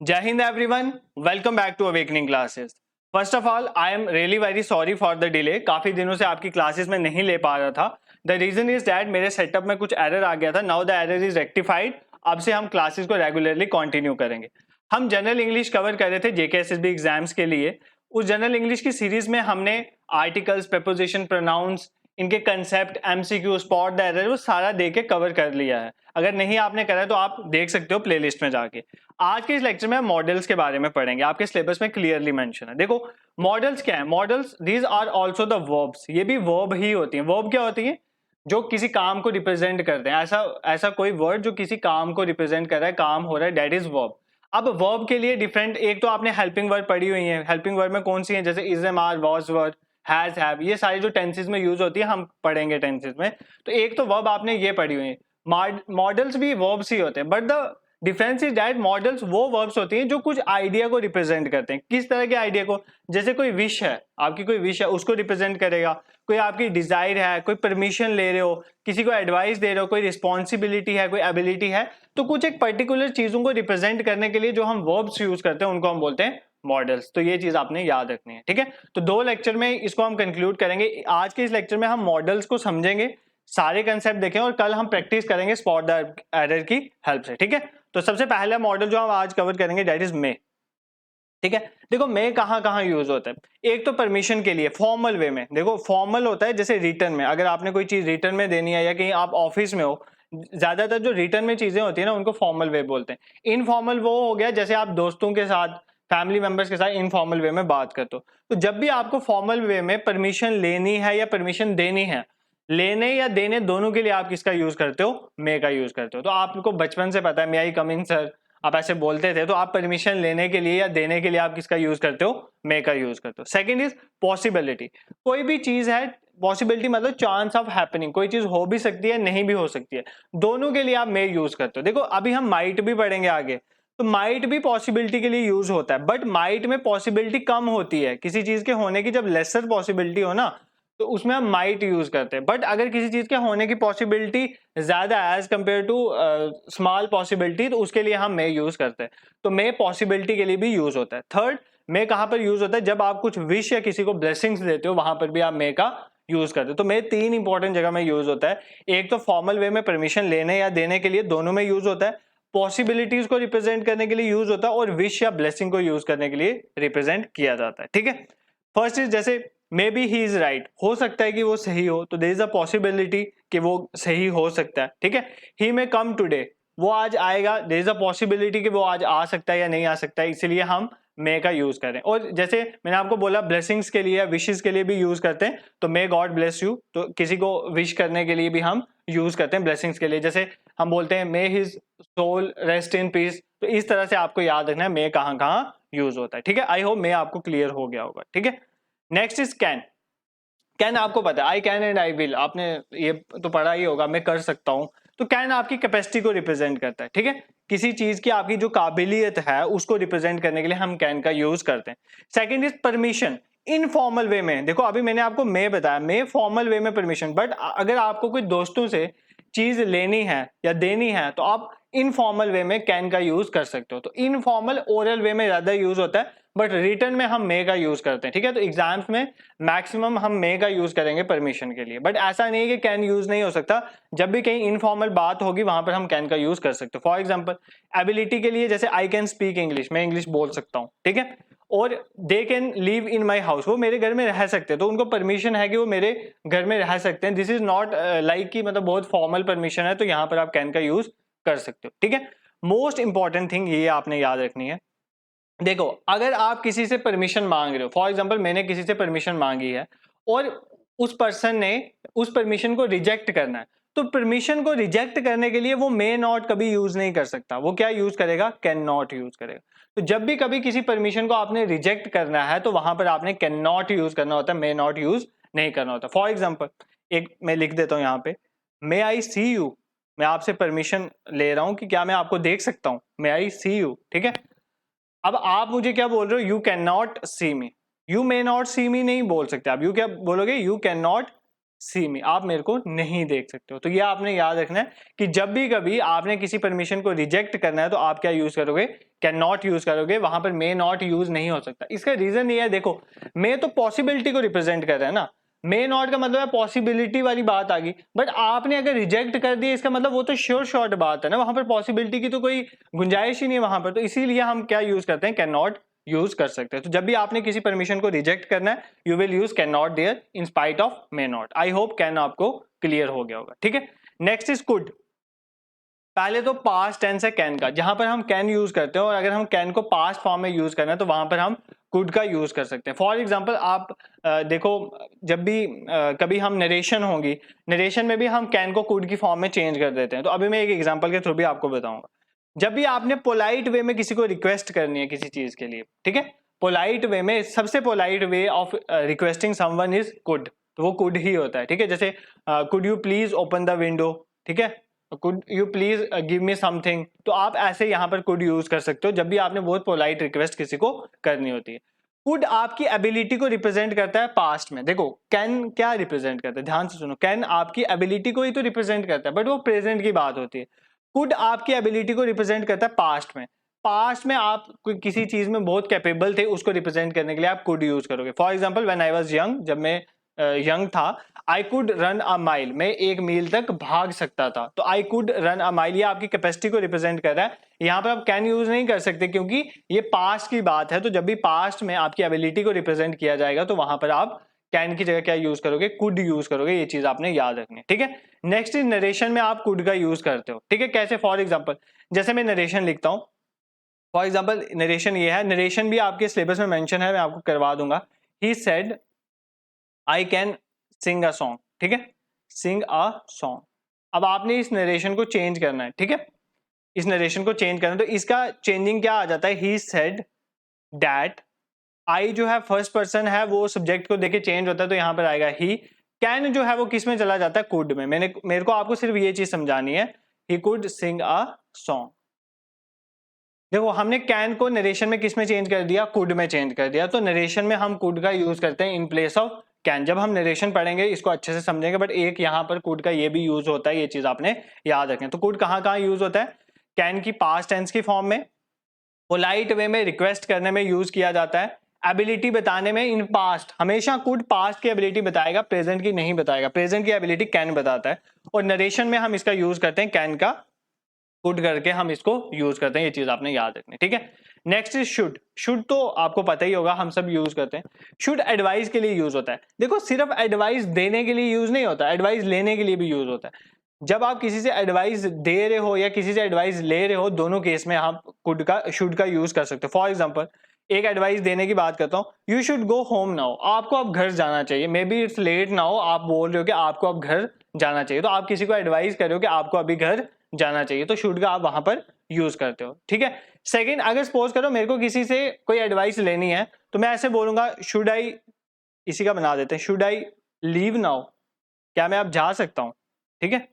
Jai Hind everyone, welcome back to Awakening Classes. First of all, I am really very sorry for the delay. काफी दिनों से आपकी classes में नहीं ले पा रहा था. The reason is that मेरे सेटअप में कुछ एरर आ गया था. Now the error is rectified. अब से हम क्लासेस को रेगुलरली कंटिन्यू करेंगे. हम जनरल इंग्लिश कवर कर रहे थे जेकेएसएसबी एग्जाम्स के लिए. उस जनरल इंग्लिश की सीरीज में हमने आर्टिकल्स, प्रपोजिशन, प्रोनाउंस, इनके concept, MCQ, spot the error, वो सारा दे के कवर कर लिया है. अगर नहीं आपने करा है तो आप देख सकते हो प्लेलिस्ट में जाके. आज के इस लेक्चर में हम मॉडल्स के बारे में पढ़ेंगे. आपके सिलेबस में क्लियरली मेंशन है. देखो मॉडल्स क्या है. Modals these are also the verbs. ये भी वर्ब ही होती है. वर्ब क्या होती है? जो किसी काम को रिप्रेजेंट करते हैं. ऐसा कोई वर्ड जो किसी काम को रिप्रेजेंट कर रहा है, काम हो रहा है, दैट इज वर्ब. अब वर्ब के लिए डिफरेंट, एक तो आपने हेल्पिंग वर्ब पढ़ी हुई है. हेल्पिंग वर्ब में कौन सी है? जैसे is, am, are, was, were, has, have, ये सारी जो टेंसेस में यूज होती है हम पढ़ेंगे टेंसेस में. तो एक तो वर्ब आपने ये पढ़ी हुई है. मॉडल्स भी वर्ब्स ही होते हैं, but the difference is that models वो वर्ब्स होती हैं जो कुछ आइडिया को रिप्रेजेंट करते हैं. किस तरह के आइडिया को? जैसे कोई विश है, आपकी कोई विश है, उसको रिप्रेजेंट करेगा. कोई आपकी डिजायर है, कोई परमिशन ले रहे हो, किसी को एडवाइस दे रहे हो, कोई रिस्पॉन्सिबिलिटी है, कोई एबिलिटी है, तो कुछ एक पर्टिकुलर चीजों को रिप्रेजेंट करने के लिए जो हम वर्ब्स यूज करते हैं उनको हम बोलते हैं मॉडल्स. तो ये चीज आपने याद रखनी है. ठीक है, तो 2 लेक्चर में इसको हम कंक्लूड करेंगे. आज के इस लेक्चर में हम मॉडल्स को समझेंगे, सारे कंसेप्ट देखें, और कल हम प्रैक्टिस करेंगे स्पॉट द एरर की हेल्प से. ठीक है, तो सबसे पहला मॉडल जो हम आज कवर करेंगे दैट इज मे. ठीक है, देखो मे कहां कहां यूज होता है. एक तो परमिशन के लिए फॉर्मल वे में. देखो फॉर्मल होता है जैसे रिटर्न में, अगर आपने कोई चीज रिटर्न में देनी है या कहीं आप ऑफिस में हो, ज्यादातर जो रिटर्न में चीजें होती है ना उनको फॉर्मल वे बोलते हैं. इनफॉर्मल वो हो गया जैसे आप दोस्तों के साथ, फैमिली मेंबर्स के साथ इनफॉर्मल वे में बात करते हो. तो जब भी आपको फॉर्मल वे में परमिशन लेनी है या परमिशन देनी है, लेने या देने दोनों के लिए आप किसका यूज करते हो? मे का यूज करते हो. तो आपको बचपन से पता है मे आई कम इन सर, आप ऐसे बोलते थे. तो आप परमिशन लेने के लिए या देने के लिए आप किसका यूज करते हो? मे का यूज करते हो. Second is possibility. कोई भी चीज है, पॉसिबिलिटी मतलब चांस ऑफ हैपनिंग. कोई चीज हो भी सकती है, नहीं भी हो सकती है, दोनों के लिए आप मे यूज करते हो. देखो अभी हम माइट भी पढ़ेंगे आगे, तो माइट भी पॉसिबिलिटी के लिए यूज होता है, बट माइट में पॉसिबिलिटी कम होती है किसी चीज के होने की. जब लेसर पॉसिबिलिटी हो ना तो उसमें हम माइट यूज करते हैं. बट अगर किसी चीज के होने की पॉसिबिलिटी ज्यादा as compared to small possibility, तो उसके लिए हम मे यूज करते हैं. तो मे पॉसिबिलिटी के लिए भी यूज होता है. थर्ड, मे कहां पर यूज होता है? जब आप कुछ विश या किसी को ब्लेसिंग्स देते हो, वहां पर भी आप मे का यूज करते हो. तो मे 3 इंपॉर्टेंट जगह में यूज होता है. एक तो फॉर्मल वे में परमिशन लेने या देने के लिए, दोनों में यूज होता है. पॉसिबिलिटीज को रिप्रेजेंट करने के लिए यूज होता है, और विश या ब्लेसिंग को यूज करने के लिए रिप्रेजेंट किया जाता है. ठीक है, फर्स्ट इज जैसे may be he is right, हो सकता है कि वो सही हो, तो देयर इज अ पॉसिबिलिटी कि वो सही हो सकता है. ठीक है, ही मे कम टुडे, वो आज आएगा, देयर इज अ पॉसिबिलिटी कि वो आज आ सकता है या नहीं आ सकता है, इसलिए हम मे का यूज करें. और जैसे मैंने आपको बोला ब्लेसिंग्स के लिए, विशेस के लिए भी यूज करते हैं. तो मे गॉड ब्लेस यू, तो किसी को विश करने के लिए भी हम यूज करते हैं ब्लेसिंग्स के लिए. जैसे हम बोलते हैं may his soul rest in peace. तो इस तरह से आपको याद रखना है मे कहां कहां यूज होता है. ठीक है, आई होप मे आपको क्लियर हो गया होगा. ठीक है, नेक्स्ट इज कैन. कैन आपको पता है, I can and I will, आपने ये तो पढ़ा ही होगा, मैं कर सकता हूं. तो कैन आपकी कैपेसिटी को रिप्रेजेंट करता है. ठीक है, किसी चीज की आपकी जो काबिलियत है उसको रिप्रेजेंट करने के लिए हम कैन का यूज करते हैं. Second is permission. इनफॉर्मल वे में, देखो अभी मैंने आपको मे बताया, मे फॉर्मल वे में परमिशन, बट अगर आपको कोई दोस्तों से चीज लेनी है या देनी है तो आप इनफॉर्मल वे में कैन का यूज कर सकते हो. तो इनफॉर्मल ओरल वे में ज्यादा यूज होता है, बट रिटर्न में हम मे का यूज करते हैं. ठीक है, तो एग्जाम्स में मैक्सिमम हम मे का यूज करेंगे परमिशन के लिए. बट ऐसा नहीं है कि कैन यूज नहीं हो सकता. जब भी कहीं इनफॉर्मल बात होगी वहां पर हम कैन का यूज कर सकते हो. फॉर एग्जाम्पल एबिलिटी के लिए, जैसे आई कैन स्पीक इंग्लिश, मैं इंग्लिश बोल सकता हूँ. ठीक है, और they can live in my house, वो मेरे घर में रह सकते हैं, तो उनको परमिशन है कि वो मेरे घर में रह सकते हैं. दिस इज नॉट लाइक कि मतलब बहुत फॉर्मल परमिशन है, तो यहाँ पर आप कैन का यूज कर सकते हो. ठीक है, मोस्ट इंपॉर्टेंट थिंग ये आपने याद रखनी है. देखो अगर आप किसी से परमिशन मांग रहे हो, फॉर एग्जांपल मैंने किसी से परमिशन मांगी है और उस पर्सन ने उस परमिशन को रिजेक्ट करना है, तो परमिशन को रिजेक्ट करने के लिए वो मे नॉट कभी यूज नहीं कर सकता. वो क्या यूज करेगा? कैन नॉट यूज करेगा. तो जब भी कभी किसी परमिशन को आपने रिजेक्ट करना है तो वहां पर आपने कैन नॉट यूज करना होता है, मे नॉट यूज नहीं करना होता. फॉर एग्जाम्पल एक मैं लिख देता हूं यहाँ पे, मे आई सी यू. मैं आपसे परमिशन ले रहा हूं कि क्या मैं आपको देख सकता हूं, मे आई सी यू. ठीक है, अब आप मुझे क्या बोल रहे हो? You can not see me. You may not see me नहीं बोल सकते आप. यू क्या बोलोगे? You can not see me, आप मेरे को नहीं देख सकते हो। तो ये आपने याद रखना है कि जब भी कभी आपने किसी परमिशन को रिजेक्ट करना है तो आप क्या यूज करोगे, कैन नॉट यूज करोगे, वहां पर मे नॉट यूज नहीं हो सकता। इसका रीजन ये है, देखो मे तो पॉसिबिलिटी को रिप्रेजेंट कर रहा है ना, मे नॉट का मतलब है पॉसिबिलिटी वाली बात आ गई, बट आपने अगर रिजेक्ट कर दिया इसका मतलब वो तो श्योर शॉर्ट बात है ना, वहां पर पॉसिबिलिटी की तो कोई गुंजाइश ही नहीं है वहां पर। तो इसीलिए हम क्या यूज करते हैं, कैन नॉट यूज कर सकते हैं। तो जब भी आपने किसी परमिशन को रिजेक्ट करना है you will use can not there in spite of may not. I hope can आपको क्लियर हो गया होगा, ठीक है। Next is could. पहले तो पास्ट टेंस है कैन का, जहां पर हम कैन यूज करते हैं, और अगर हम कैन को पास्ट फॉर्म में यूज करना है तो वहां पर हम कुड का यूज कर सकते हैं। फॉर एग्जाम्पल आप देखो, जब भी कभी हम नरेशन होगी, नरेशन में भी हम कैन को कुड की फॉर्म में चेंज कर देते हैं। तो अभी मैं एक एग्जाम्पल के थ्रू भी आपको बताऊंगा। जब भी आपने पोलाइट वे में किसी को रिक्वेस्ट करनी है किसी चीज के लिए, ठीक है, पोलाइट वे में सबसे polite way of requesting someone is could, तो वो कुड ही होता है, ठीक है। जैसे could you please open the window, ठीक है, could you please give me something, तो आप ऐसे यहाँ पर कुड यूज कर सकते हो जब भी आपने बहुत पोलाइट रिक्वेस्ट किसी को करनी होती है। कुड आपकी एबिलिटी को रिप्रेजेंट करता है पास्ट में। देखो कैन क्या रिप्रेजेंट करता है, ध्यान से सुनो, कैन आपकी एबिलिटी को ही तो रिप्रेजेंट करता है, बट वो प्रेजेंट की बात होती है। कुड आपकी एबिलिटी को रिप्रेजेंट करता है पास्ट में। पास्ट में आप किसी चीज में बहुत कैपेबल थे, उसको रिप्रेजेंट करने के लिए आप कुड यूज करोगे। For example when I was young, जब मैं यंग था, I could run a mile, मैं 1 मील तक भाग सकता था। तो I could run a mile, ये आपकी कैपेसिटी को रिप्रेजेंट कर रहा है। यहाँ पर आप कैन यूज नहीं कर सकते क्योंकि ये पास्ट की बात है। तो जब भी पास्ट में आपकी एबिलिटी को रिप्रेजेंट किया जाएगा तो वहां पर आप कैन की जगह क्या यूज करोगे, कुड यूज करोगे। ये चीज आपने याद रखनी है, ठीक है। नेक्स्ट इज नरेशन में आप कुड का यूज करते हो, ठीक है। कैसे, फॉर एग्जाम्पल जैसे मैं नरेशन लिखता हूं, फॉर एग्जाम्पल नरेशन ये है, नरेशन भी आपके सिलेबस में मेंशन है, मैं आपको करवा दूंगा। He said I can sing a song, ठीक है, सिंग अ सॉन्ग। अब आपने इस नरेशन को चेंज करना है, ठीक है, इस नरेशन को चेंज करना है। तो इसका चेंजिंग क्या आ जाता है, ही सेड दैट, आई जो है फर्स्ट पर्सन है वो सब्जेक्ट को देके चेंज होता है, तो यहां पर आएगा ही। कैन जो है वो किस में चला जाता है, कुड में। मेरे को आपको सिर्फ ये चीज समझानी है, he could sing a song. देखो हमने कैन को नरेशन में किस में चेंज कर दिया, कुड में चेंज कर दिया। तो नरेशन में हम कुड का यूज करते हैं इन प्लेस ऑफ कैन। जब हम नरेशन पढ़ेंगे इसको अच्छे से समझेंगे, बट एक यहाँ पर कुड का ये भी यूज होता है, ये चीज आपने याद रखें। तो कुड कहाँ कहाँ यूज होता है, कैन की पास्ट टेंस की फॉर्म में, पोलाइट वे में रिक्वेस्ट करने में यूज किया जाता है, एबिलिटी बताने में इन पास्ट, हमेशा कुड पास्ट की एबिलिटी बताएगा, प्रेजेंट की नहीं बताएगा, प्रेजेंट की एबिलिटी कैन बताता है। और नरेशन में हम इसका यूज करते हैं, कैन का कुड करके हम इसको यूज करते हैं। ये चीज आपने याद रखनी, ठीक है। Next is should. शुड तो आपको पता ही होगा, हम सब यूज करते हैं। शुड एडवाइस के लिए यूज होता है। देखो सिर्फ एडवाइस देने के लिए यूज नहीं होता, एडवाइस लेने के लिए भी यूज होता है। जब आप किसी से एडवाइस दे रहे हो या किसी से एडवाइस ले रहे हो, दोनों केस में आप कुड का शुड का यूज कर सकते हो। फॉर एग्जाम्पल एक एडवाइस देने की बात करता हूँ, you should go home now, आपको अब घर जाना चाहिए। Maybe it's late now, आप बोल रहे हो कि आपको अब घर जाना चाहिए, तो आप किसी को एडवाइस कर रहे हो कि आपको अभी घर जाना चाहिए, तो शुड का आप वहां पर यूज करते हो, ठीक है। सेकंड, अगर सपोज करो मेरे को किसी से कोई एडवाइस लेनी है, तो मैं ऐसे बोलूंगा, शुड आई, इसी का बना देते हैं, शुड आई लीव नाउ, क्या मैं अब जा सकता हूं, ठीक है।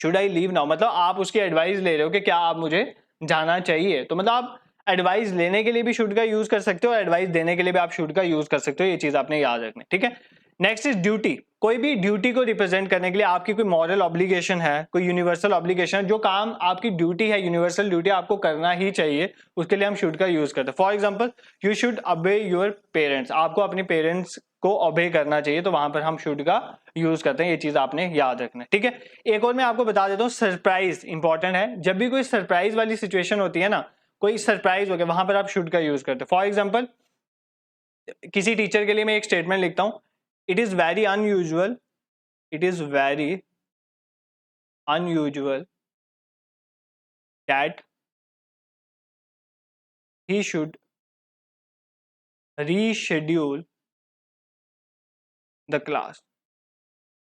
शुड आई लीव नाउ मतलब आप उसकी एडवाइस ले रहे हो कि क्या आप मुझे जाना चाहिए। तो मतलब आप एडवाइस लेने के लिए भी शुड का यूज कर सकते हो, एडवाइस देने के लिए भी आप शुड का यूज कर सकते हो। ये चीज आपने याद रखनी, ठीक है। Next is duty. कोई भी ड्यूटी को रिप्रेजेंट करने के लिए आपकी कोई मॉरल ऑब्लिगेशन है, कोई यूनिवर्सल ऑब्लिगेशन है, जो काम आपकी ड्यूटी है, यूनिवर्सल ड्यूटी आपको करना ही चाहिए, उसके लिए हम शुड का यूज करते हैं। फॉर एग्जाम्पल यू शुड ओबे योर पेरेंट्स, आपको अपने पेरेंट्स को ओबे करना चाहिए, तो वहां पर हम शुड का यूज करते हैं। ये चीज आपने याद रखना है, ठीक है। एक और मैं आपको बता देता हूँ, सरप्राइज इंपॉर्टेंट है। जब भी कोई सरप्राइज वाली सिचुएशन होती है ना, कोई सरप्राइज हो गया, वहां पर आप शुड का यूज करते हैं। फॉर एग्जाम्पल किसी टीचर के लिए मैं एक स्टेटमेंट लिखता हूं, it is very unusual, it is very unusual that he should reschedule the class.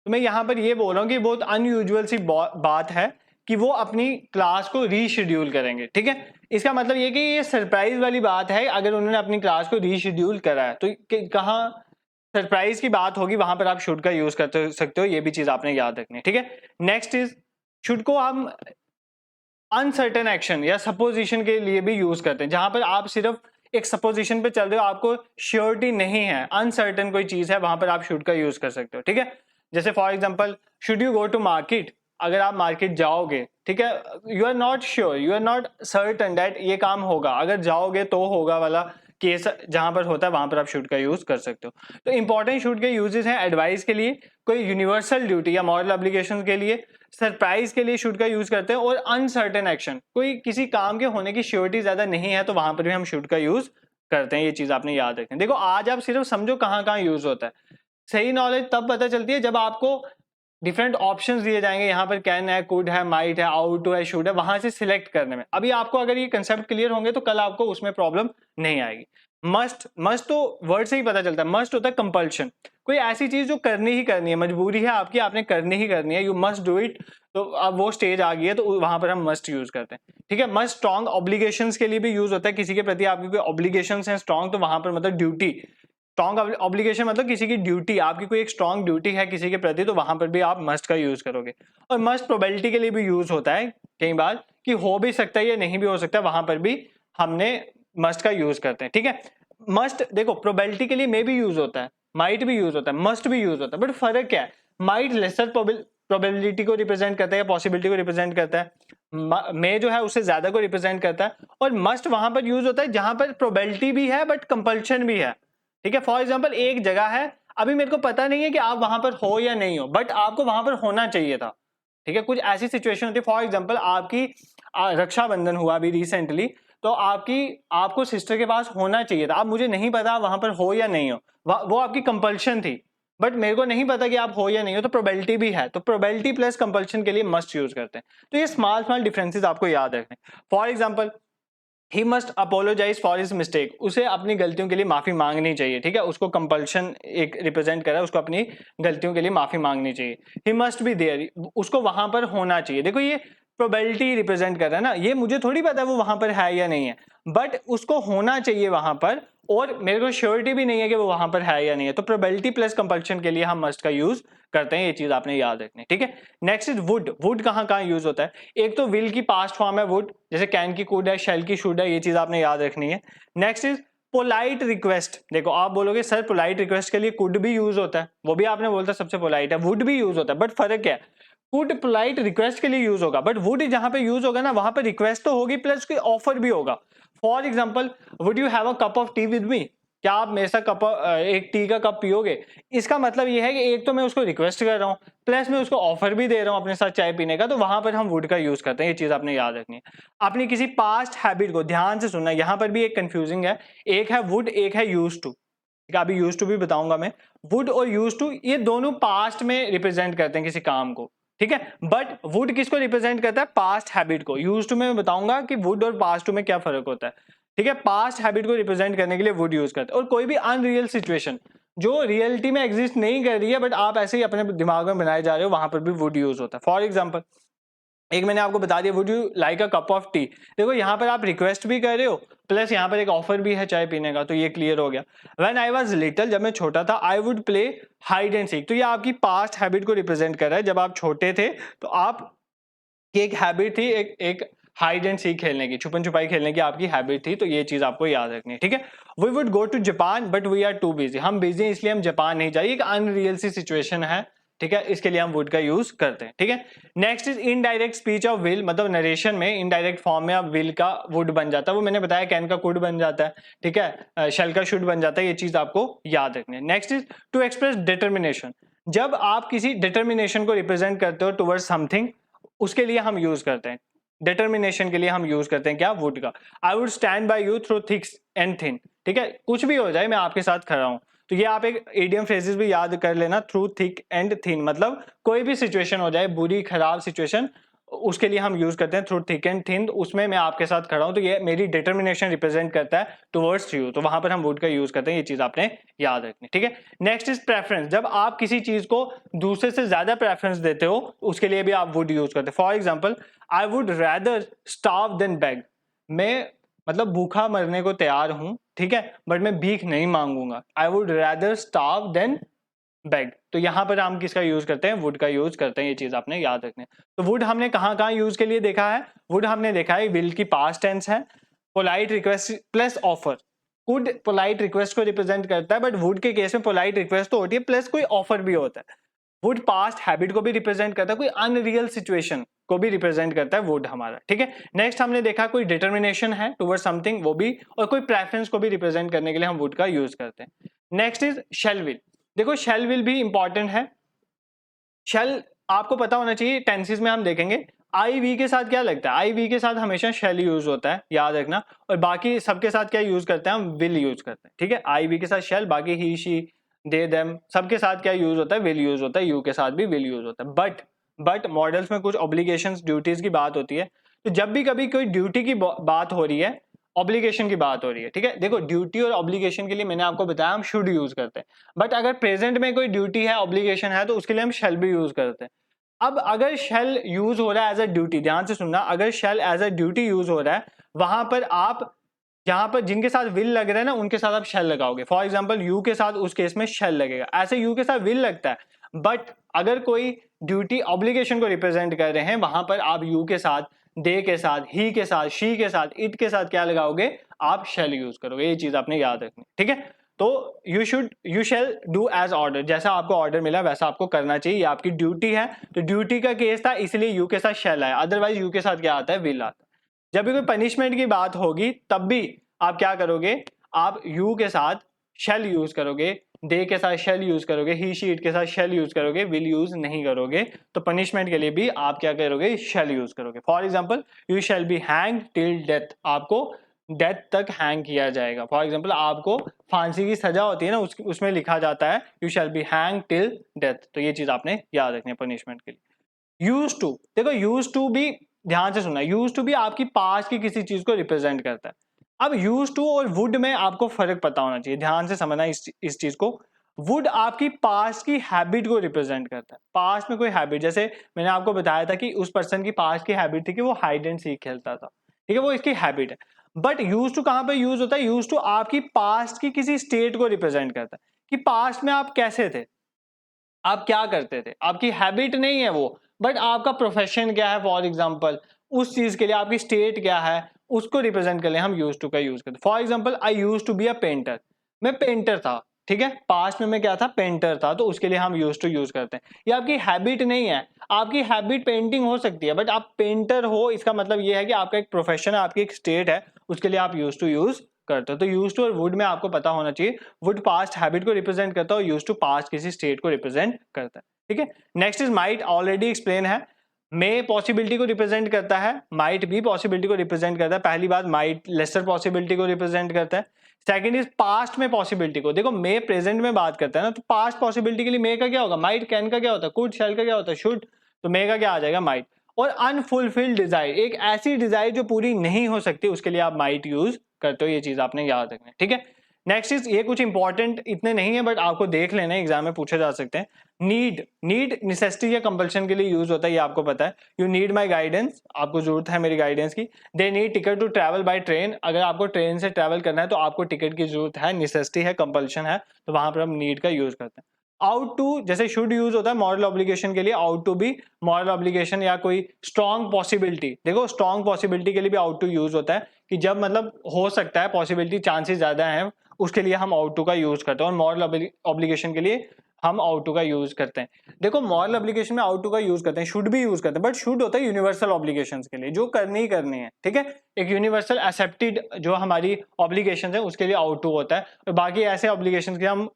तो मैं यहां पर ये बोल रहा हूं कि बहुत अनयूजुअल सी बात है कि वो अपनी क्लास को रीशेड्यूल करेंगे, ठीक है। इसका मतलब ये कि ये सरप्राइज वाली बात है, अगर उन्होंने अपनी क्लास को रीशेड्यूल करा है तो कहाँ सरप्राइज की बात होगी, वहां पर आप शुड का यूज कर सकते हो। ये भी चीज आपने याद रखनी है, ठीक है। नेक्स्ट इज शुड को हम अनसर्टेन एक्शन या सपोजिशन के लिए भी यूज करते हैं, जहां पर आप सिर्फ एक सपोजिशन पे चल रहे हो, आपको श्योरिटी नहीं है, अनसर्टन कोई चीज है, वहां पर आप शुड का यूज कर सकते हो, ठीक है। जैसे for example, should you go to market, अगर आप मार्केट जाओगे, ठीक है, you are not sure, you are not certain that ये काम होगा, अगर जाओगे तो होगा वाला केस जहां पर होता है, वहां पर आप शुड का यूज कर सकते हो। तो इंपॉर्टेंट शुड के यूजेस हैं एडवाइस के लिए, कोई यूनिवर्सल ड्यूटी या मॉरल ऑब्लिगेशन के लिए, सरप्राइज के लिए शुड का यूज करते हैं, और अनसर्टेन एक्शन, कोई किसी काम के होने की श्योरिटी ज्यादा नहीं है तो वहां पर भी हम शुड का यूज करते हैं। ये चीज आपने याद रखनी। देखो आज आप सिर्फ समझो कहाँ कहाँ यूज होता है। सही नॉलेज तब पता चलती है जब आपको डिफरेंट ऑप्शंस दिए जाएंगे, यहाँ पर कैन है, कुड है, माइट है, आउट है, शुड है, वहां से सिलेक्ट करने में। अभी आपको अगर ये कंसेप्ट क्लियर होंगे तो कल आपको उसमें प्रॉब्लम नहीं आएगी। मस्ट, मस्ट तो वर्ड से ही पता चलता है। मस्ट होता है कंपल्शन, कोई ऐसी चीज जो करनी ही करनी है, मजबूरी है आपकी, आपने करनी ही करनी है, यू मस्ट डू इट। तो अब वो स्टेज आ गई है तो वहां पर हम मस्ट यूज करते हैं, ठीक है। मस्ट स्ट्रॉन्ग ऑब्लिगेशंस के लिए भी यूज होता है, किसी के प्रति आपकी कोई ऑब्लिगेशंस हैं स्ट्रॉन्ग, तो वहां पर मतलब ड्यूटी, स्ट्रॉन्ग ऑब्लिगेशन मतलब किसी की ड्यूटी, आपकी कोई एक स्ट्रॉन्ग ड्यूटी है किसी के प्रति, तो वहां पर भी आप मस्ट का यूज करोगे। और मस्ट प्रोबेबिलिटी के लिए भी यूज होता है कई बार, कि हो भी सकता है या नहीं भी हो सकता है, वहां पर भी हमने मस्ट का यूज करते हैं, ठीक है। मस्ट देखो प्रोबेबिलिटी के लिए मे भी यूज होता है, माइट भी यूज होता है, मस्ट भी यूज होता है, बट फर्क क्या है, माइट लेसर प्रोबेबिलिटी को रिप्रेजेंट करता है या पॉसिबिलिटी को रिप्रेजेंट करता है, मे जो है उससे ज्यादा को रिप्रेजेंट करता है, और मस्ट वहां पर यूज होता है जहां पर प्रोबेबिलिटी भी है बट कंपल्शन भी है, ठीक है। फॉर एग्जाम्पल एक जगह है, अभी मेरे को पता नहीं है कि आप वहां पर हो या नहीं हो, बट आपको वहां पर होना चाहिए था, ठीक है। कुछ ऐसी सिचुएशन होती है, फॉर एग्जाम्पल आपकी रक्षाबंधन हुआ अभी रिसेंटली, तो आपको सिस्टर के पास होना चाहिए था, अब मुझे नहीं पता वहां पर हो या नहीं हो, वो आपकी कंपल्शन थी, बट मेरे को नहीं पता कि आप हो या नहीं हो, तो प्रोबेबिलिटी भी है, तो प्रोबेबिलिटी प्लस कंपल्शन के लिए मस्ट यूज करते हैं। तो ये स्मॉल स्मॉल डिफरेंसेस आपको याद रखने। For example, he must apologise for his mistake, उसे अपनी गलतियों के लिए माफी मांगनी चाहिए, ठीक है। उसको कंपल्शन एक रिप्रेजेंट कर रहा है, उसको अपनी गलतियों के लिए माफी मांगनी चाहिए। ही मस्ट बी देयर, उसको वहां पर होना चाहिए। देखो ये प्रोबेबिलिटी रिप्रेजेंट कर रहा है ना, ये मुझे थोड़ी पता है वो वहां पर है या नहीं है, बट उसको होना चाहिए वहां पर, और मेरे को श्योरिटी भी नहीं है कि वो वहां पर है या नहीं है, तो प्रोबेबिलिटी प्लस कंपल्शन के लिए हम मस्ट का यूज करते हैं। ये चीज आपने याद रखनी, ठीक है। Next is would. वुड कहाँ कहाँ यूज होता है, एक तो विल की पास्ट फॉर्म है वुड, जैसे कैन की कुड है, शेल की शुड है, ये चीज आपने याद रखनी है। Next is polite request. देखो आप बोलोगे सर पोलाइट रिक्वेस्ट के लिए कुड भी यूज होता है, वो भी आपने बोलता सबसे पोलाइट है, वुड भी यूज होता है, बट फर्क क्या है, कुड पोलाइट रिक्वेस्ट के लिए यूज होगा, बट वुड जहां पे यूज होगा ना, वहां पे रिक्वेस्ट तो होगी प्लस कोई ऑफर भी होगा। For example, would you have a cup of T with me, क्या आप मेरे साथ एक टी का कप पियोगे, इसका मतलब ये है कि एक तो मैं उसको रिक्वेस्ट कर रहा हूँ, प्लस मैं उसको ऑफर भी दे रहा हूँ अपने साथ चाय पीने का, तो वहां पर हम वुड का यूज करते हैं। ये चीज आपने याद रखनी है। अपनी किसी पास्ट हैबिट को ध्यान से सुनना, यहाँ पर भी एक कंफ्यूजिंग है, एक है वुड, एक है यूज टू, अभी यूज टू भी बताऊंगा मैं। वुड और यूज टू ये दोनों पास्ट में रिप्रेजेंट करते हैं किसी काम को, ठीक है, बट वुड किसको रिप्रेजेंट करता है, पास्ट हैबिट को। यूज टू में मैं बताऊंगा कि वुड और पास्ट टू में क्या फर्क होता है, ठीक है। पास्ट हैबिट को रिप्रेजेंट करने के लिए वुड यूज करते हैं। और कोई भी अनरियल सिचुएशन जो रियलिटी में एग्जिस्ट नहीं कर रही है बट आप ऐसे ही अपने दिमाग में बनाए जा रहे हो, वहां पर भी वुड यूज होता है। फॉर एग्जाम्पल, एक मैंने आपको बता दिया, would you like a cup of T, देखो यहाँ पर आप रिक्वेस्ट भी कर रहे हो प्लस यहाँ पर एक ऑफर भी है चाय पीने का, तो ये क्लियर हो गया। व्हेन आई वाज लिटिल, जब मैं छोटा था, I would play hide and seek, तो ये आपकी पास्ट हैबिट को रिप्रेजेंट कर रहा है। जब आप छोटे थे तो आप की एक हैबिट थी, एक हाइड एंड सीक खेलने की, छुपन छुपाई खेलने की आपकी हैबिट थी, तो ये चीज आपको याद रखनी है, ठीक है। We would go to Japan but we are too busy, हम बिजी इसलिए हम जापान नहीं जाइए, एक अनरियल सी सिचुएशन है, ठीक है, इसके लिए हम वुड का यूज करते हैं, ठीक है। Next is indirect speech of will, मतलब नरेशन में इनडायरेक्ट फॉर्म में अब विल का वुड बन जाता है, वो मैंने बताया कैन का कुड बन जाता है, ठीक है, शेल का शुड बन जाता है, ये चीज आपको याद रखनी है। Next is to express determination, जब आप किसी डिटर्मिनेशन को रिप्रेजेंट करते हो टुवर्ड्स समथिंग, उसके लिए हम यूज करते हैं, डिटर्मिनेशन के लिए हम यूज करते हैं क्या, वुड का। I would stand by you through thick and thin, ठीक है, कुछ भी हो जाए मैं आपके साथ खड़ा हूं, तो ये आप एक इडियम फ्रेजेस भी याद कर लेना, थ्रू थिक एंड थिन, मतलब कोई भी सिचुएशन हो जाए, बुरी खराब सिचुएशन, उसके लिए हम यूज करते हैं थ्रू थिक एंड थिन, उसमें मैं आपके साथ खड़ा हूं, तो ये मेरी डिटर्मिनेशन रिप्रेजेंट करता है टुवर्ड्स यू, तो वहां पर हम वुड का यूज करते हैं, ये चीज आपने याद रखनी, ठीक है। नेक्स्ट इज प्रेफरेंस, जब आप किसी चीज को दूसरे से ज्यादा प्रेफरेंस देते हो, उसके लिए भी आप वुड यूज करते हैं। For example, I would rather starve than beg, मैं मतलब भूखा मरने को तैयार हूं, ठीक है, बट मैं भीख नहीं मांगूंगा। I would rather starve than beg, तो यहां पर हम किसका यूज करते हैं, वुड का यूज करते हैं, ये चीज आपने याद रखनी है। तो वुड हमने कहां कहां यूज के लिए देखा है, वुड हमने देखा है विल की पास्ट टेंस है, polite request plus offer, could polite request को रिप्रेजेंट करता है, बट वुड के केस में पोलाइट रिक्वेस्ट तो होती है प्लस कोई ऑफर भी होता है। वुड पास्ट हैबिट को भी रिप्रेजेंट करता है, कोई अनरियल सिचुएशन को भी रिप्रेजेंट करता है वुड हमारा, ठीक है। नेक्स्ट हमने देखा कोई डिटर्मिनेशन है टुवर्ड समथिंग, वो भी, और कोई प्रेफरेंस को भी रिप्रेजेंट करने के लिए हम वुड का यूज करते हैं। Next is shall will. देखो शेल विल भी इंपॉर्टेंट है। शेल आपको पता होना चाहिए, टेंसेस में हम देखेंगे आई वी के साथ क्या लगता है, आई वी के साथ हमेशा शेल यूज होता है, याद रखना। और बाकी सबके साथ क्या यूज करते हैं, हम विल यूज करते हैं, ठीक है। आई वी के साथ शेल, बाकी ही शी दे देम सबके साथ क्या यूज होता है, विल यूज होता है। यू के साथ भी विल यूज होता है। बट मॉडल्स में कुछ ऑब्लिगेशंस, ड्यूटीज की बात होती है। तो जब भी कभी कोई ड्यूटी की बात हो रही है, ऑब्लिगेशन की बात हो रही है, ठीक है। देखो ड्यूटी और ऑब्लिगेशन के लिए मैंने आपको बताया हम शुड यूज करते हैं, बट अगर प्रेजेंट में कोई ड्यूटी है, ऑब्लिगेशन है, तो उसके लिए हम शेल भी यूज करते हैं। अब अगर शेल यूज हो रहा है एज अ ड्यूटी, ध्यान से सुनना, अगर shall as a duty use हो रहा है, वहां पर आप जहां पर जिनके साथ विल लग रहा है ना, उनके साथ आप शेल लगाओगे। फॉर एग्जांपल यू के साथ उस केस में शेल लगेगा, ऐसे यू के साथ विल लगता है। बट अगर कोई ड्यूटी ऑब्लिगेशन को रिप्रेजेंट कर रहे हैं, वहां पर आप यू के साथ, दे के साथ, ही के साथ, शी के साथ, इट के साथ क्या लगाओगे, आप शेल यूज करोगे। ये चीज आपने याद रखनी, ठीक है। तो you shall do as order, जैसा आपको ऑर्डर मिला वैसा आपको करना चाहिए, ये आपकी ड्यूटी है। तो ड्यूटी का केस था इसलिए यू के साथ शेल आया, अदरवाइज यू के साथ क्या आता है, विल आता है। जब भी कोई पनिशमेंट की बात होगी तब भी आप क्या करोगे, आप यू के साथ शेल यूज करोगे, दे के साथ शेल यूज करोगे, ही शी इट के साथ शेल यूज करोगे, विल यूज नहीं करोगे। तो पनिशमेंट के लिए भी आप क्या करोगे, शेल यूज करोगे। For example you shall be hang till death, आपको डेथ तक हैंग किया जाएगा। फॉर एग्जाम्पल आपको फांसी की सजा होती है ना, उसमें लिखा जाता है you shall be hang till death. तो ये चीज आपने याद रखनी है पनिशमेंट के लिए। यूज टू, देखो यूज टू भी ध्यान से सुनना, यूज टू भी आपकी पास्ट की किसी चीज को रिप्रेजेंट करता है। अब यूज टू और वुड में आपको फर्क पता होना चाहिए, ध्यान से समझना इस चीज को। वुड आपकी पास्ट की हैबिट को रिप्रेजेंट करता है। पास्ट में कोई हैबिट, जैसे मैंने आपको बताया था कि उस पर्सन की पास्ट की हैबिट थी कि वो हाइड एंड सीक खेलता था, ठीक है, वो इसकी हैबिट है। बट यूज टू कहां पे यूज होता है, यूज टू आपकी पास्ट की किसी स्टेट को रिप्रेजेंट करता है कि पास्ट में आप कैसे थे, आप क्या करते थे। आपकी हैबिट नहीं है वो, बट आपका प्रोफेशन क्या है, फॉर एग्जाम्पल उस चीज के लिए आपकी स्टेट क्या है, उसको रिप्रेजेंट कर ले हम यूज टू का यूज करते हैं। For example I use to be a painter, मैं पेंटर था, ठीक है, पास्ट में मैं क्या था, पेंटर था, तो उसके लिए हम यूज टू यूज करते हैं। ये आपकी हैबिट नहीं है, आपकी हैबिट पेंटिंग हो सकती है, बट आप पेंटर हो, इसका मतलब ये है कि आपका एक प्रोफेशन है, आपकी एक स्टेट है, उसके लिए आप यूज टू यूज करते हो। तो यूज टू और वुड में आपको पता होना चाहिए, वुड पास्ट हैबिट को रिप्रेजेंट करता है, यूज टू पास्ट किसी स्टेट को रिप्रेजेंट करता है, ठीक है। Next is might, already explain है। मे पॉसिबिलिटी को रिप्रेजेंट करता है, माइट भी पॉसिबिलिटी को रिप्रेजेंट करता है। पहली बात, माइट लेसर पॉसिबिलिटी को रिप्रेजेंट करता है। सेकंड इज पास्ट में पॉसिबिलिटी को, देखो मे प्रेजेंट में बात करता है ना, तो पास्ट पॉसिबिलिटी के लिए मे का क्या होगा, माइट, कैन का क्या होता है, कुड, शैल का क्या होता है, शुड, तो मे का क्या आ जाएगा, माइट। और अनफुलफिल्ड डिजायर, एक ऐसी डिजायर जो पूरी नहीं हो सकती, उसके लिए आप माइट यूज करते हो। ये चीज आपने याद रखना है, ठीक है। नेक्स्ट इज, ये कुछ इंपॉर्टेंट इतने नहीं है बट आपको देख लेना, एग्जाम में पूछे जा सकते हैं। नीड नेसेसिटी या कंपल्शन के लिए यूज होता है, ये आपको पता है। यू नीड माई गाइडेंस, आपको जरूरत है मेरी गाइडेंस की। They need ticket to travel by train, अगर आपको ट्रेन से ट्रैवल करना है तो आपको टिकट की जरूरत है। नेसेसिटी है, कंपल्शन है, तो वहां पर हम नीड का यूज करते हैं। आउट टू, जैसे शुड यूज होता है मॉरल ऑब्लिगेशन के लिए, आउट टू भी मॉरल ऑब्लिगेशन या कोई स्ट्रॉन्ग पॉसिबिलिटी, देखो स्ट्रॉन्ग पॉसिबिलिटी के लिए भी आउट टू यूज होता है कि जब मतलब हो सकता है, पॉसिबिलिटी, चांसेस ज्यादा है, उसके लिए हम आउट टू का यूज करते हैं। और मॉरल ऑब्लिगेशन के लिए हम आउट टू का यूज करते हैं। देखो मॉरल ऑब्लिगेशन में आउट टू का यूज करते हैं, शुड भी यूज करते हैं, बट शुड होता है यूनिवर्सल ऑब्लिगेशन के लिए, जो करनी ही करनी है, ठीक है। एक यूनिवर्सल एक्सेप्टेड जो हमारी ऑब्लिगेशन है उसके लिए आउट टू होता है, और बाकी ऐसे ऑब्लिगेशन के हम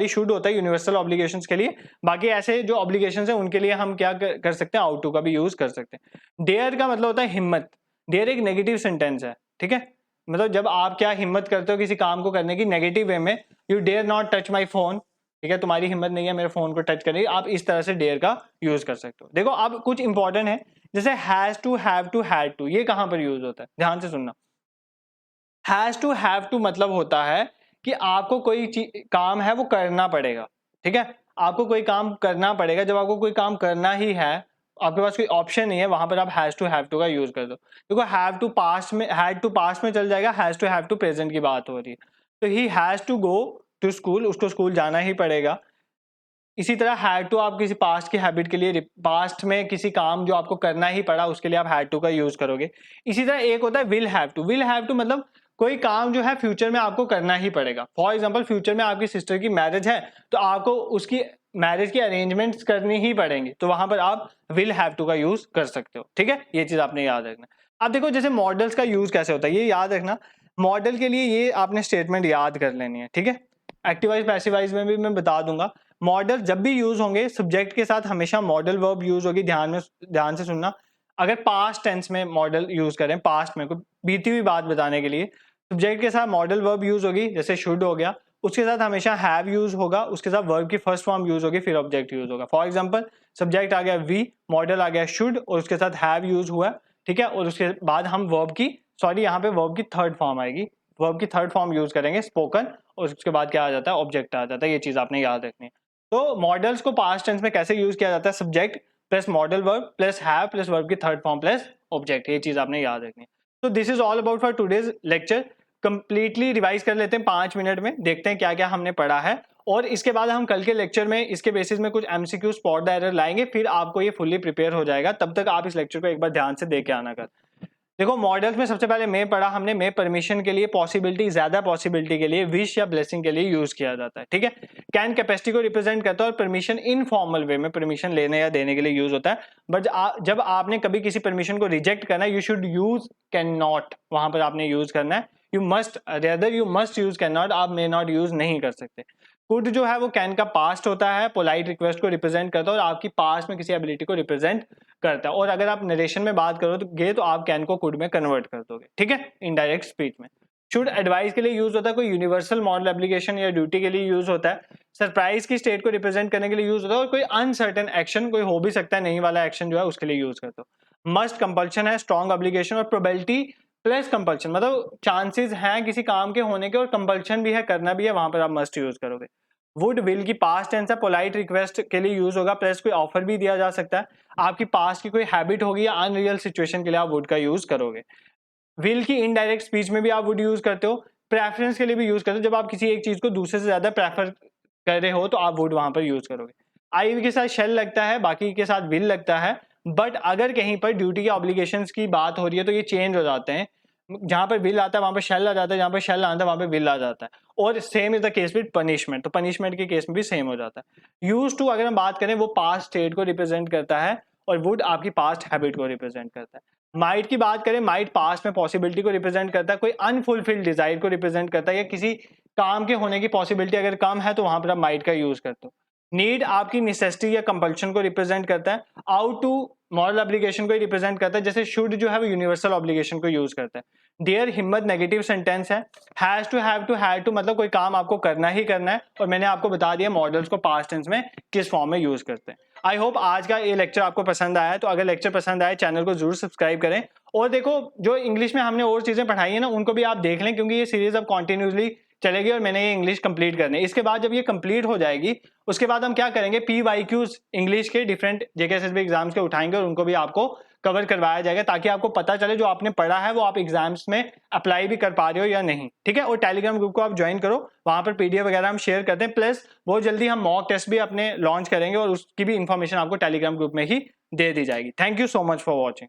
शुड होता है यूनिवर्सल ऑब्लिगेशंस के लिए, बाकी ऐसे जो ऑब्लिगेशंस हैं उनके लिए हम क्या कर सकते हैं, आउट टू का भी यूज कर सकते हैं। डेयर का मतलब होता है हिम्मत, डेयर एक नेगेटिव सेंटेंस है, ठीक है, मतलब जब आप क्या हिम्मत करते हो किसी काम को करने की नेगेटिव वे में, you dare not touch my phone, ठीक है, तुम्हारी हिम्मत नहीं है मेरे फोन को टच करने की, आप इस तरह से डेयर का यूज कर सकते हो। देखो अब कुछ इंपॉर्टेंट है, जैसे has to, have to, had to, ये कहां पर यूज होता है, ध्यान से सुनना। हैज टू, हैव टू मतलब होता है कि आपको कोई काम है वो करना पड़ेगा, ठीक है, आपको कोई काम करना पड़ेगा। जब आपको कोई काम करना ही है, आपके पास कोई ऑप्शन नहीं है, वहां पर आप हैज टू, हैव टू का यूज कर दो। देखो हैव टू पास्ट में, हैड टू पास्ट में चल जाएगा, has to, have to present की बात हो रही है, तो he has to go to school, उसको स्कूल जाना ही पड़ेगा। इसी तरह हैड टू आप किसी पास्ट की हैबिट के लिए, पास्ट में किसी काम जो आपको करना ही पड़ा उसके लिए आप हैड टू का यूज करोगे। इसी तरह एक होता है will have to, will have to मतलब कोई काम जो है फ्यूचर में आपको करना ही पड़ेगा। फॉर एग्जाम्पल फ्यूचर में आपकी सिस्टर की मैरिज है तो आपको उसकी मैरिज की अरेंजमेंट्स करनी ही पड़ेंगी, तो वहां पर आप विल हैव टू का यूज कर सकते हो। ठीक है, ये चीज आपने याद रखना। अब देखो जैसे मॉडल्स का यूज कैसे होता है ये याद रखना। मॉडल के लिए ये आपने स्टेटमेंट याद कर लेनी है। ठीक है, एक्टिवाइज पैसिवाइज में भी मैं बता दूंगा। मॉडल जब भी यूज होंगे सब्जेक्ट के साथ हमेशा मॉडल वर्ब यूज होगी। ध्यान से सुनना। अगर पास्ट टेंस में मॉडल यूज करें, पास्ट में कोई बीती हुई बात बताने के लिए, सब्जेक्ट के साथ मॉडल वर्ब यूज होगी, जैसे शुड हो गया, उसके साथ हमेशा हैव यूज होगा, उसके साथ वर्ब की फर्स्ट फॉर्म यूज होगी, फिर ऑब्जेक्ट यूज होगा। फॉर एग्जांपल सब्जेक्ट आ गया वी, मॉडल आ गया शुड और उसके साथ हैव यूज हुआ। ठीक है, और उसके बाद हम वर्ब की यहाँ पे वर्ब की थर्ड फॉर्म आएगी, वर्ब की थर्ड फॉर्म यूज करेंगे स्पोकन, और उसके बाद क्या आ जाता है, ऑब्जेक्ट आ जाता है। ये चीज आपने याद रखनी है। तो मॉडल्स को पास्ट टेंस में कैसे यूज किया जाता है, subject plus modal verb plus have plus verb की थर्ड फॉर्म प्लस ऑब्जेक्ट, ये चीज आपने याद रखनी है। तो this is all about for today's lecture. Completely revise कर लेते हैं 5 मिनट में, देखते हैं क्या क्या हमने पढ़ा है, और इसके बाद हम कल के लेक्चर में इसके बेसिस में कुछ एमसीक्यू स्पॉट द एरर लाएंगे, फिर आपको ये फुल्ली प्रिपेयर हो जाएगा। तब तक आप इस लेक्चर को एक बार ध्यान से देख के आना कर। देखो मॉडल्स में सबसे पहले मे पढ़ा हमने, मे परमिशन के लिए, पॉसिबिलिटी, ज्यादा पॉसिबिलिटी के लिए, विश या ब्लेसिंग के लिए यूज किया जाता है। ठीक है, कैन कैपेसिटी को रिप्रेजेंट करता है और परमिशन इनफॉर्मल वे में परमिशन लेने या देने के लिए यूज होता है। बट जब आपने कभी किसी परमिशन को रिजेक्ट करना है, you should use can not, वहां पर आपने यूज करना है। You must, rather you must use can not, आप मे नॉट यूज नहीं कर सकते। कुड जो है वो कैन का पास्ट होता है, पोलाइट रिक्वेस्ट को रिप्रेजेंट करता है और आपकी पास्ट में किसी एबिलिटी को रिप्रेजेंट करता है। और अगर आप नरेशन में बात करोगे तो आप कैन को कुड में कन्वर्ट कर दोगे। ठीक है, इनडायरेक्ट स्पीच में। शुड एडवाइस के लिए यूज होता है, कोई यूनिवर्सल मॉरल एप्लीकेशन या ड्यूटी के लिए यूज होता है। सरप्राइज की स्टेट को रिप्रेजेंट करने के लिए यूज होता है, और कोई अनसर्टेन एक्शन, कोई हो भी सकता है नहीं वाला एक्शन जो है उसके लिए यूज करते हो। मस्ट कंपल्शन है, स्ट्रॉन्ग ऑब्लिगेशन और प्रोबेबिलिटी प्लस कंपल्शन, मतलब चांसेस हैं किसी काम के होने के और कंपल्शन भी है, करना भी है, वहां पर आप मस्ट यूज करोगे। वुड विल की पास्ट टेंस है, पोलाइट रिक्वेस्ट के लिए यूज होगा, प्लस कोई ऑफर भी दिया जा सकता है। आपकी पास्ट की कोई हैबिट होगी या अनरियल सिचुएशन के लिए आप वुड का यूज करोगे। विल की इनडायरेक्ट स्पीच में भी आप वुड यूज करते हो, प्रेफरेंस के लिए भी यूज करते हो, जब आप किसी एक चीज को दूसरे से ज्यादा प्रेफर कर रहे हो तो आप वुड वहां पर यूज करोगे। आई के साथ शेल लगता है, बाकी के साथ विल लगता है, बट अगर कहीं पर ड्यूटी या ऑब्लिगेशंस की बात हो रही है तो ये चेंज हो जाते हैं। जहां पर विल आता है वहां पर शेल आ जाता है, जहां पर शेल आता है वहां पर विल आ जाता है। और same is the case with punishment, तो पनिशमेंट के केस में भी सेम हो जाता है। यूज टू अगर हम बात करें वो पास्ट स्टेट को रिप्रेजेंट करता है और वुड आपकी पास्ट हैबिट को रिप्रेजेंट करता है। माइट की बात करें, माइट पास्ट में पॉसिबिलिटी को रिप्रेजेंट करता है, कोई अनफुलफिल्ड डिजायर को रिप्रेजेंट करता है, या किसी काम के होने की पॉसिबिलिटी अगर कम है तो वहां पर आप माइट का यूज करते हो। नीड आपकी नेसेसिटी या कंपल्शन को रिप्रेजेंट करता है। आउट टू मॉरल ऑब्लिगेशन को रिप्रेजेंट करता है, जैसे शुड जो है वो यूनिवर्सल ऑब्लिगेशन को यूज करता है। डियर हिम्मत नेगेटिव सेंटेंस है। Has to, have to, had to मतलब कोई काम आपको करना ही करना है, और मैंने आपको बता दिया मॉडल्स को पास्ट टेंस में किस फॉर्म में यूज करते हैं। आई होप आज का ये लेक्चर आपको पसंद आया है, तो अगर लेक्चर पसंद आए चैनल को जरूर सब्सक्राइब करें। और देखो जो इंग्लिश में हमने और चीजें पढ़ाई है ना उनको भी आप देख लें, क्योंकि ये सीरीज अब कॉन्टिन्यूसली चलेगी और मैंने ये इंग्लिश कंप्लीट करनी है। इसके बाद जब ये कंप्लीट हो जाएगी उसके बाद हम क्या करेंगे, PYQs इंग्लिश के डिफरेंट JKSSB एग्जाम्स के उठाएंगे और उनको भी आपको कवर करवाया जाएगा, ताकि आपको पता चले जो आपने पढ़ा है वो आप एग्जाम्स में अप्लाई भी कर पा रहे हो या नहीं। ठीक है, और टेलीग्राम ग्रुप को आप ज्वाइन करो, वहां पर PDF वगैरह हम शेयर करते हैं, प्लस बहुत जल्दी हम मॉक टेस्ट भी अपने लॉन्च करेंगे और उसकी भी इंफॉर्मेशन आपको टेलीग्राम ग्रुप में ही दे दी जाएगी। Thank you so much for watching.